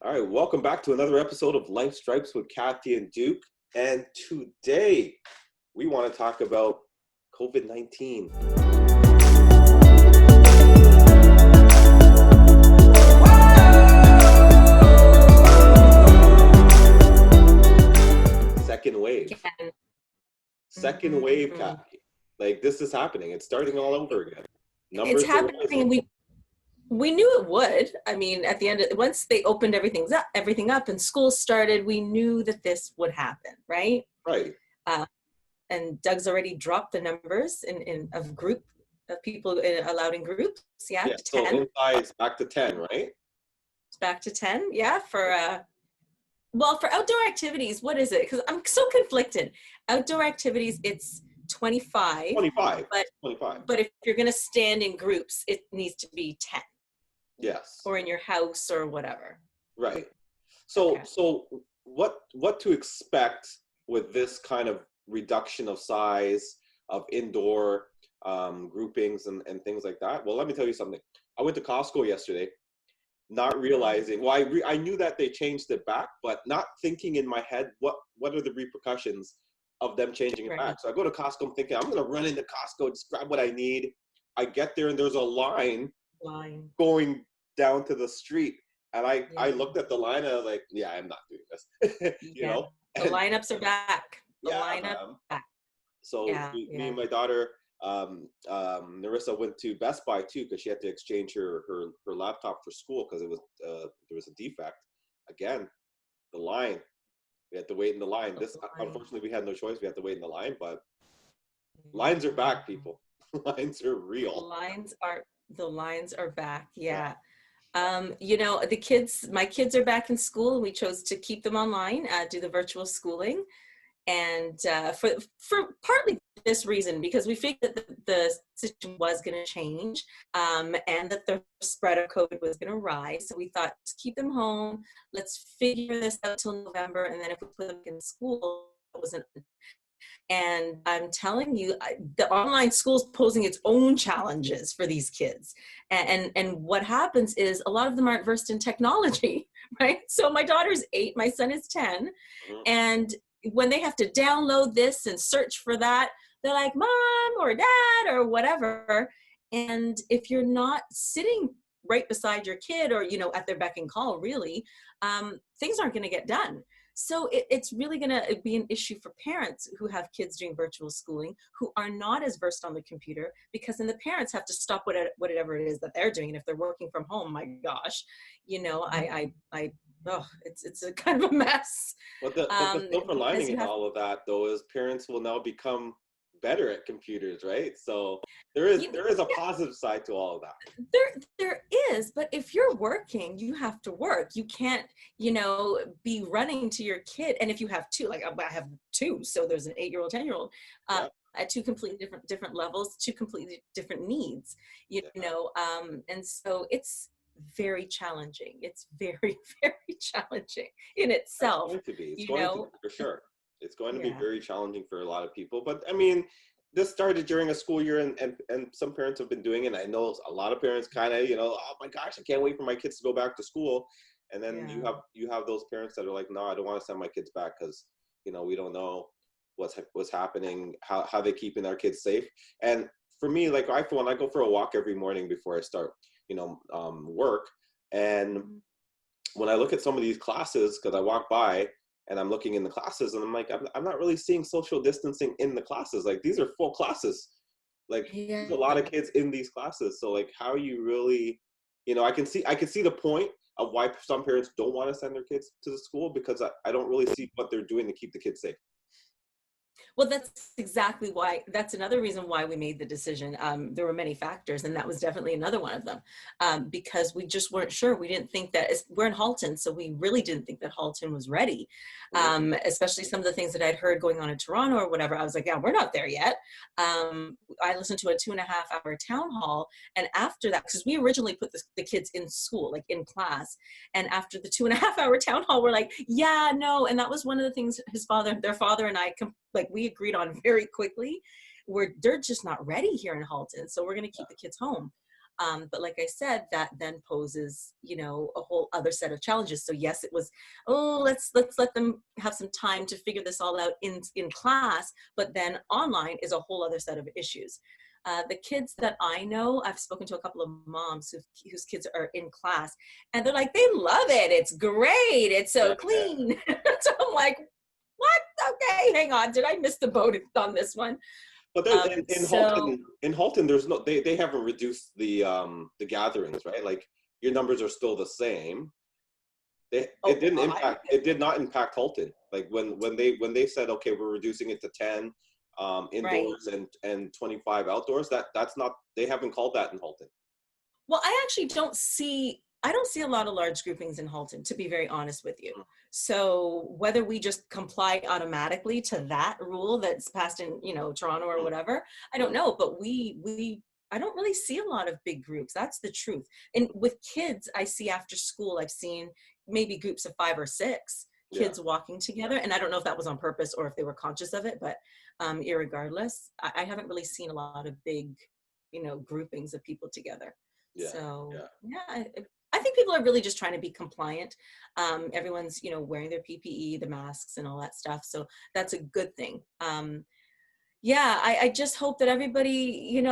All right, welcome back to another episode of Life Stripes with Kathy and Duke. And today we want to talk about COVID-19. Second wave. Again. Second wave, Kathy. Like, this is happening. It's starting all over again. It's happening, and we knew it would. I mean, at the end of once they opened everything up and school started, we knew that this would happen, right? Right. And Doug's already dropped the numbers of people allowed in groups. Yeah, to 10. So inside it's back to 10, right? It's back to 10. Yeah, for outdoor activities, what is it? Because I'm so conflicted. Outdoor activities, it's 25. 25. But 25. But if you're going to stand in groups, it needs to be 10. Yes. Or in your house or whatever. Right. So Okay. So what to expect with this kind of reduction of size of indoor groupings and things like that? Well, let me tell you something. I went to Costco yesterday, not realizing. Well, I knew that they changed it back, but not thinking in my head what are the repercussions of them changing it back. So I go to Costco, I'm thinking I'm going to run into Costco, just grab what I need. I get there and there's a line going down to the street. And I looked at the line and I was like, yeah, I'm not doing this. you know? The lineups are back. Back. So me and my daughter, Narissa, went to Best Buy too, because she had to exchange her laptop for school because it was there was a defect. Again, the line. We had to wait in the line. Unfortunately, we had no choice. We had to wait in the line, but lines are back, people. Lines are real. The lines are back. Yeah. My kids are back in school. We chose to keep them online, do the virtual schooling. And for partly this reason, because we figured that the situation was going to change and that the spread of COVID was going to rise. So we thought, just keep them home. Let's figure this out till November. And then if we put them in school, it wasn't. And I'm telling you, the online school is posing its own challenges for these kids. And what happens is a lot of them aren't versed in technology, right? So my daughter's 8, my son is 10. And when they have to download this and search for that, they're like, Mom or Dad or whatever. And if you're not sitting right beside your kid or, at their beck and call, really, things aren't going to get done. So it's really going to be an issue for parents who have kids doing virtual schooling who are not as versed on the computer, because then the parents have to stop whatever it is that they're doing. And if they're working from home, my gosh, it's a kind of a mess. But the silver lining in all of that, though, is parents will now become better at computers, right? So there is a positive side to all of that. There is, but if you're working, you have to work. You can't, be running to your kid. And if you have two, like I have two, so there's an 8-year-old, 10-year-old, at two completely different levels, two completely different needs, and so it's very challenging. It's very, very challenging in itself. It's going to be. It's going to be, for sure. It's going to be very challenging for a lot of people. But I mean, this started during a school year, and some parents have been doing it. And I know a lot of parents kind of, oh my gosh, I can't wait for my kids to go back to school. And then you have those parents that are like, no, I don't want to send my kids back because, we don't know what's happening, how they keeping our kids safe. And for me, like I go for a walk every morning before I start, work. And when I look at some of these classes, because I walk by and I'm looking in the classes and I'm like, I'm not really seeing social distancing in the classes. Like, these are full classes. Like, there's a lot of kids in these classes. So like, how you really, I can see the point of why some parents don't want to send their kids to the school, because I don't really see what they're doing to keep the kids safe. Well, that's another reason why we made the decision. There were many factors, and that was definitely another one of them, because we just weren't sure. We didn't think that, we're in Halton, so we really didn't think that Halton was ready, especially some of the things that I'd heard going on in Toronto or whatever. I was like, yeah, we're not there yet. I listened to a 2.5-hour town hall, and after that, because we originally put the kids in school, like in class, and after the 2.5-hour town hall, we're like, yeah, no. And that was one of the things their father and I we agreed on very quickly, they're just not ready here in Halton. So we're going to keep the kids home. But like I said, that then poses, a whole other set of challenges. So yes, it was, oh, let's let them have some time to figure this all out in class, but then online is a whole other set of issues. The kids that I know, I've spoken to a couple of moms whose kids are in class, and they're like, they love it. It's great. It's so clean. So I'm like, what? Okay, hang on. Did I miss the boat on this one? But there's in Halton, there's no, they haven't reduced the gatherings, right? Like your numbers are still the same. It did not impact Halton. Like when they said, okay, we're reducing it to 10 indoors and 25 outdoors, that's not, they haven't called that in Halton. Well, I actually don't see a lot of large groupings in Halton, to be very honest with you. So whether we just comply automatically to that rule that's passed in, Toronto or whatever, I don't know. But I don't really see a lot of big groups. That's the truth. And with kids, I see after school, I've seen maybe groups of 5 or 6 kids walking together. And I don't know if that was on purpose or if they were conscious of it, but irregardless, I haven't really seen a lot of big, groupings of people together. I think people are really just trying to be compliant. Everyone's, wearing their PPE, the masks and all that stuff. So that's a good thing. I just hope that everybody,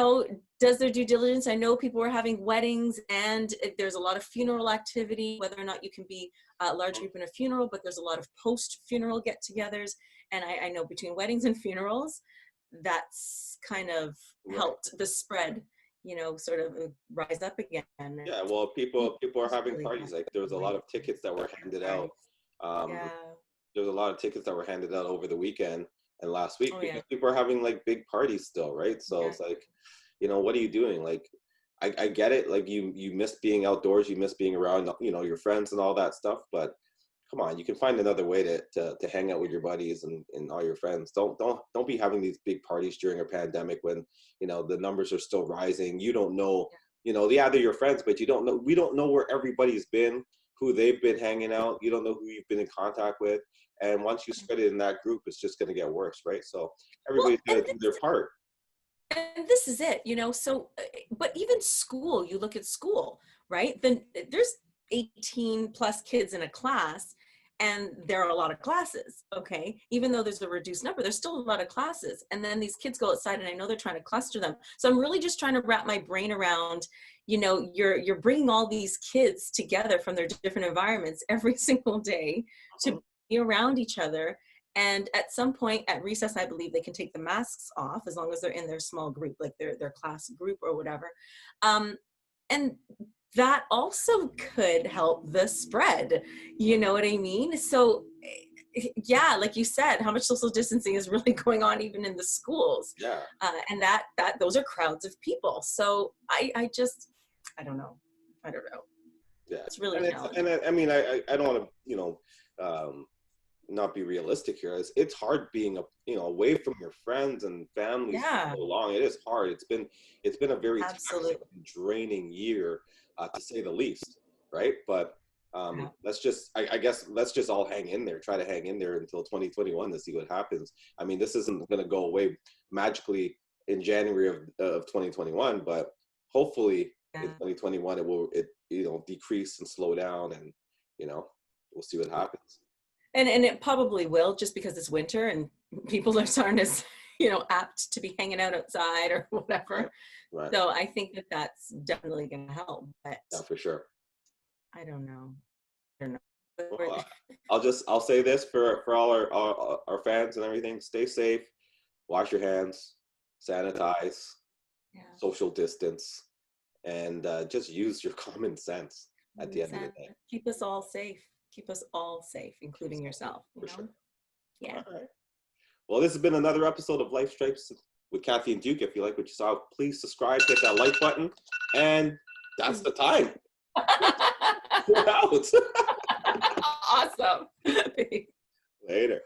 does their due diligence. I know people are having weddings and there's a lot of funeral activity, whether or not you can be a large group in a funeral, but there's a lot of post-funeral get-togethers. And I know between weddings and funerals, that's kind of helped the spread, sort of rise up again. Yeah, well, people are having parties. Like there was a lot of tickets that were handed out. There's a lot of tickets that were handed out over the weekend and last week because people are having like big parties still, right? So it's like, what are you doing? Like, I get it. Like you miss being outdoors, you miss being around, your friends and all that stuff. But come on, you can find another way to hang out with your buddies and all your friends. Don't be having these big parties during a pandemic when, the numbers are still rising. You don't know, they're your friends, but we don't know where everybody's been, who they've been hanging out. You don't know who you've been in contact with. And once you spread it in that group, it's just going to get worse, right? So everybody's got to do their part. And this is it, so, but even school, you look at school, right? Then there's 18 plus kids in a class and there are a lot of classes, okay? Even though there's a reduced number, there's still a lot of classes. And then these kids go outside and I know they're trying to cluster them. So I'm really just trying to wrap my brain around, you're bringing all these kids together from their different environments every single day to be around each other. And at some point at recess, I believe they can take the masks off as long as they're in their small group, like their class group or whatever. And that also could help the spread. You know what I mean? So yeah, like you said, how much social distancing is really going on even in the schools? Yeah. And that those are crowds of people. So I don't know. Yeah. It's really challenging. And I mean, I don't want to, not be realistic here. It's hard being away from your friends and families for so long. It is hard. It's been a very taxing, draining year, to say the least, right? But let's just let's just all hang in there, try to hang in there until 2021 to see what happens. I mean, this isn't going to go away magically in January of 2021, but hopefully in 2021 it will decrease and slow down, and we'll see what happens. And it probably will, just because it's winter and people aren't as, apt to be hanging out outside or whatever. Right. So I think that's definitely going to help. But yeah, for sure. I don't know. Well, I'll say this for all our fans and everything: stay safe, wash your hands, sanitize, social distance, and just use your common sense at the end of the day. Keep us all safe. Keep us all safe, including yourself. For sure. Yeah. All right. Well, this has been another episode of Life Stripes with Kathy and Duke. If you like what you saw, please subscribe, hit that like button, and that's the time. We're out. Awesome. Later.